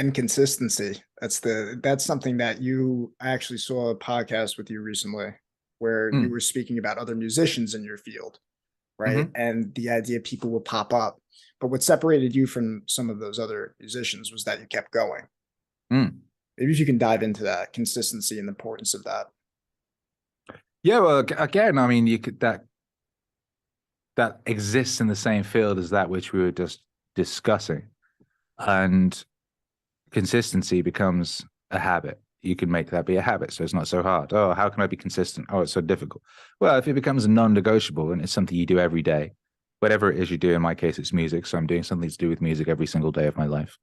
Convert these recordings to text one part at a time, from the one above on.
And consistency. That's something that I actually saw a podcast with you recently where you Mm. were speaking about other musicians in your field, right? Hmm. And the idea people will pop up. But what separated you from some of those other musicians was that you kept going. Mm. Maybe if you can dive into that consistency and the importance of that. Yeah, well, again, I mean, you could that exists in the same field as that which we were just discussing, and consistency becomes a habit. You can make that be a habit, so it's not so hard. Oh, how can I be consistent? Oh, it's so difficult. Well, if it becomes non-negotiable and it's something you do every day, whatever it is you do, in my case, it's music. So I'm doing something to do with music every single day of my life.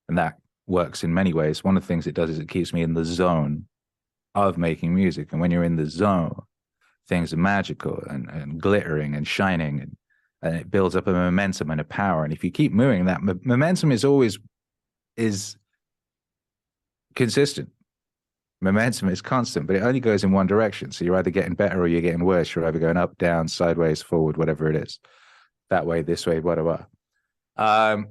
And that works in many ways. One of the things it does is it keeps me in the zone of making music. And when you're in the zone, things are magical and glittering and shining, and it builds up a momentum and a power. And if you keep moving, that momentum is consistent. Momentum is constant, but it only goes in one direction. So you're either getting better or you're getting worse. You're either going up, down, sideways, forward, whatever it is. That way, this way, whatever. Um,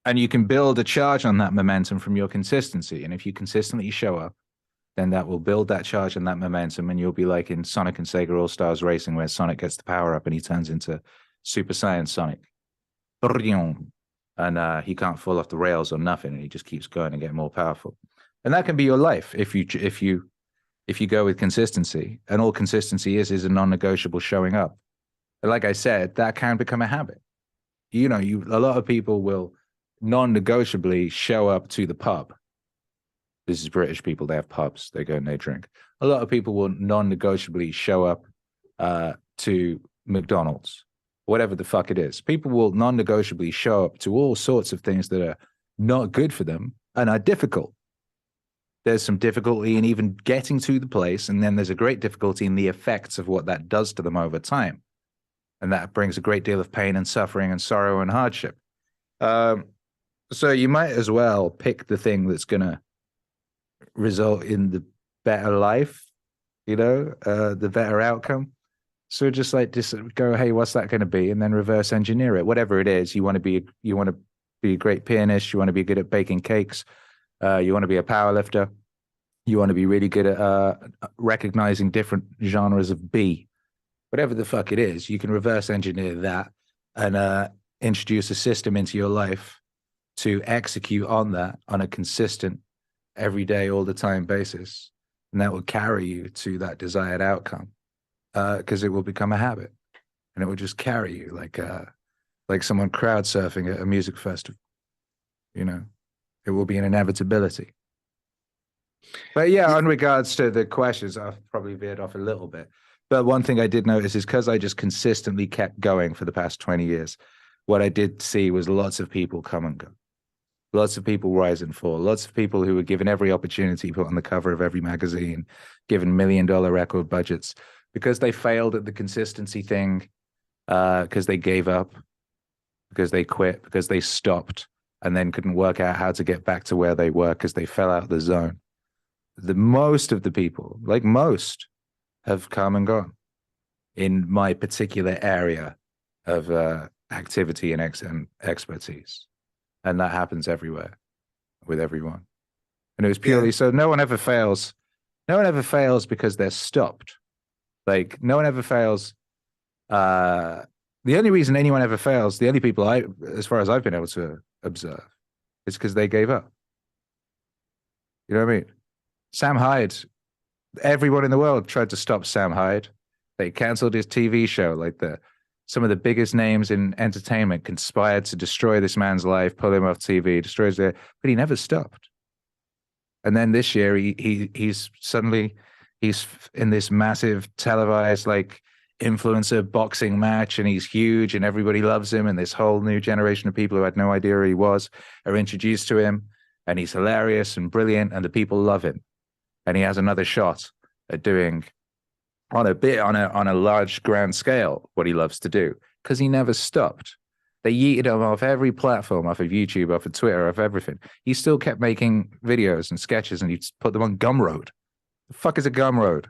and you can build a charge on that momentum from your consistency. And if you consistently show up, then that will build that charge and that momentum. And you'll be like in Sonic and Sega All Stars Racing, where Sonic gets the power up and he turns into Super Saiyan Sonic. And he can't fall off the rails or nothing. And he just keeps going and getting more powerful. And that can be your life if you go with consistency. And all consistency is a non-negotiable showing up. And like I said, that can become a habit. You know, a lot of people will non-negotiably show up to the pub. This is British people. They have pubs. They go and they drink. A lot of people will non-negotiably show up to McDonald's, whatever the fuck it is. People will non-negotiably show up to all sorts of things that are not good for them and are difficult. There's some difficulty in even getting to the place, and then there's a great difficulty in the effects of what that does to them over time. And that brings a great deal of pain and suffering and sorrow and hardship. So you might as well pick the thing that's going to result in the better life, the better outcome. So just go, hey, what's that going to be? And then reverse engineer it. Whatever it is, you want to be a great pianist. You want to be good at baking cakes. You want to be a power lifter. You want to be really good at recognizing different genres of B. Whatever the fuck it is, you can reverse engineer that and introduce a system into your life to execute on that on a consistent, every day, all the time basis. And that will carry you to that desired outcome because it will become a habit. And it will just carry you like someone crowd surfing at a music festival. It will be an inevitability. But yeah, on regards to the questions, I've probably veered off a little bit. But one thing I did notice is because I just consistently kept going for the past 20 years, what I did see was lots of people come and go. Lots of people rise and fall. Lots of people who were given every opportunity, put on the cover of every magazine, given $1 million record budgets, because they failed at the consistency thing, because they gave up, because they quit, because they stopped, and then couldn't work out how to get back to where they were because they fell out of the zone. The most of the people, like most, have come and gone in my particular area of activity and expertise. And that happens everywhere with everyone. And it was purely so no one ever fails. No one ever fails because they're stopped. Like no one ever fails. The only reason anyone ever fails, the only people as far as I've been able to observe, is because they gave up. You know what I mean? Sam Hyde, everyone in the world tried to stop Sam Hyde. They canceled his TV show. Some of the biggest names in entertainment conspired to destroy this man's life, pull him off TV, but he never stopped. And then this year, he's in this massive televised influencer boxing match, and he's huge, and everybody loves him, and this whole new generation of people who had no idea who he was are introduced to him, and he's hilarious and brilliant, and the people love him. And he has another shot at doing on a large grand scale what he loves to do, because he never stopped. They yeeted him off every platform, off of YouTube, off of Twitter, off everything. He still kept making videos and sketches, and he put them on Gumroad. The fuck is a Gumroad?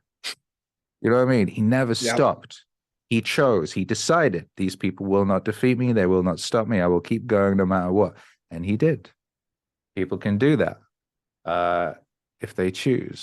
You know what I mean? He never stopped. He decided, these people will not defeat me. They will not stop me. I will keep going no matter what. And he did. People can do that if they choose.